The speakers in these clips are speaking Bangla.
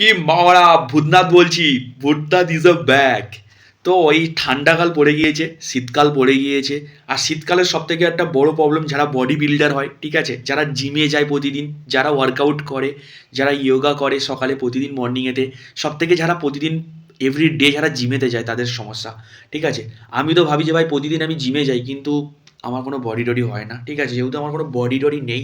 কি মাওরা ভূতনাথ বলছি। Bhootnath is a back. তো ওই ঠান্ডাকাল পড়ে গিয়েছে, শীতকাল পড়ে গিয়েছে। আর শীতকালের সব থেকে একটা বড় প্রবলেম, যারা বডি বিল্ডার হয়, ঠিক আছে, যারা জিমে যায় প্রতিদিন, যারা ওয়ার্কআউট করে, যারা ইয়োগা করে সকালে প্রতিদিন মর্নিংয়েতে, সব থেকে যারা প্রতিদিন এভরি ডে যারা জিমেতে যায় তাদের সমস্যা, ঠিক আছে। আমি তো ভাবি যে ভাই প্রতিদিন আমি জিমে যাই, কিন্তু আমার কোনো বডি টডি হয় না, ঠিক আছে, যেহেতু আমার কোনো বডি টডি নেই,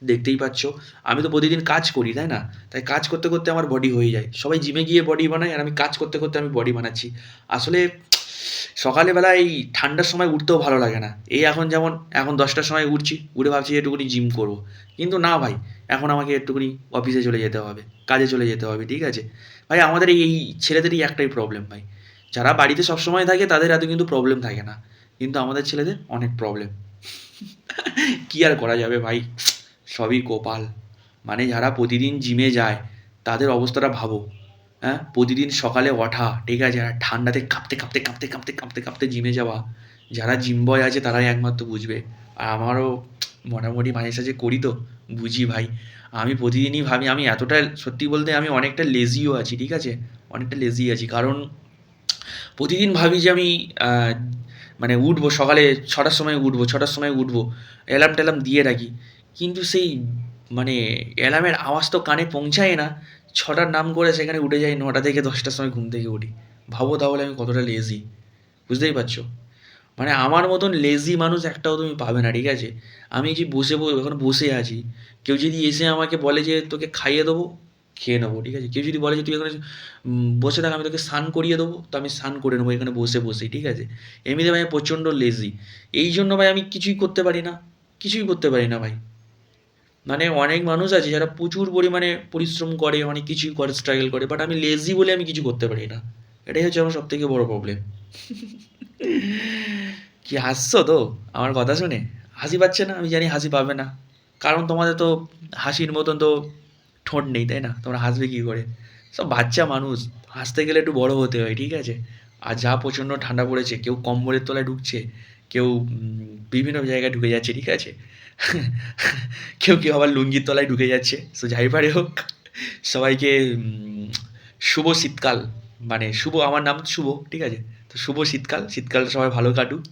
দেখতেই পাচ্ছ। আমি তো প্রতিদিন কাজ করি, তাই না? তাই কাজ করতে করতে আমার বডি হয়ে যায়। সবাই জিমে গিয়ে বডি বানায়, আর আমি কাজ করতে করতে আমি বডি বানাচ্ছি। আসলে সকালবেলা এই ঠান্ডার সময় উঠতেও ভালো লাগে না। এই এখন যেমন এখন 10টার সময় উঠছি, উঠে ভাবছি একটুখানি জিম করবো, কিন্তু না ভাই, এখন আমাকে একটুখানি অফিসে চলে যেতে হবে, কাজে চলে যেতে হবে, ঠিক আছে। ভাই আমাদের এই ছেলেদেরই একটাই প্রবলেম ভাই, যারা বাড়িতে সবসময় থাকে তাদের এত কিন্তু প্রবলেম থাকে না, কিন্তু আমাদের ছেলেদের অনেক প্রবলেম। কি আর করা যাবে ভাই, সবই কপাল। মানে যারা প্রতিদিন জিমে যায় তাদের অবস্থাটা ভাবো। হ্যাঁ, প্রতিদিন সকালে ওঠা, ঠিক আছে, আর ঠান্ডাতে কাঁপতে কাঁপতে কাঁপতে কাঁপতে কাঁপতে কাঁপতে জিমে যাওয়া, যারা জিম বয় আছে তারাই একমাত্র বুঝবে। আর আমারও মোটামুটি মাঝে সাঝে করি তো, বুঝি ভাই। আমি প্রতিদিনই ভাবি, আমি এতটা সত্যি বলতে আমি অনেকটা লেজিও আছি, ঠিক আছে, অনেকটা লেজি আছি। কারণ প্রতিদিন ভাবি যে আমি আহ, মানে উঠবো সকালে, 6টার সময় উঠবো, 6টার সময় উঠবো, অ্যালার্ম ট্যালার্ম দিয়ে রাখি, কিন্তু সেই মানে অ্যালার্মের আওয়াজ তো কানে পৌঁছায় না। 6টার নাম করে সেখানে উঠে যাই 9টা থেকে 10টার সময় ঘুম থেকে উঠি। ভাবো তাহলে আমি কতটা লেজি, বুঝতেই পারছো। মানে আমার মতন লেজি মানুষ একটাও তুমি পাবে না, ঠিক আছে। আমি যে এখন বসে আছি, কেউ যদি এসে আমাকে বলে যে তোকে খাইয়ে দেবো, খেয়ে নেবো, ঠিক আছে। কেউ যদি বলে যে তুই এখানে বসে থাক, আমি তোকে স্নান করিয়ে দেবো, তো আমি স্নান করে নেবো এখানে বসে বসেই, ঠিক আছে। এমনিতে ভাই আমি প্রচণ্ড লেজি। এই জন্য ভাই আমি কিছুই করতে পারি না, কিছুই করতে পারি না ভাই। মানে অনেক মানুষ আছে যারা প্রচুর পরিমাণে পরিশ্রম করে, অনেক কিছুই করে, স্ট্রাগল করে, বাট আমি লেজি বলে আমি কিছু করতে পারি না। এটাই হচ্ছে আমার সব থেকে বড় প্রবলেম। কি হাসছো তো আমার কথা শুনে? হাসি পাচ্ছে না, আমি জানি হাসি পাবে না, কারণ তোমাদের তো হাসির মতন তো ঠোঁট নেই, তাই না? তোমরা হাসবে কী করে? সব বাচ্চা মানুষ, হাসতে গেলে একটু বড় হতে হয়, ঠিক আছে। আর যা প্রচণ্ড ঠান্ডা পড়েছে, কেউ কম্বলের তলায় ঢুকছে, কেউ বিভিন্ন জায়গায় ঢুকে যাচ্ছে, ঠিক আছে। কেউ কেউ আবার লুঙ্গির তলায় ঢুকে যাচ্ছে। সো যাই পারে হোক, সবাইকে শুভ শীতকাল। মানে শুভ, আমার নাম শুভ, ঠিক আছে। তো শুভ শীতকাল, শীতকালটা সবাই ভালো কাটুক।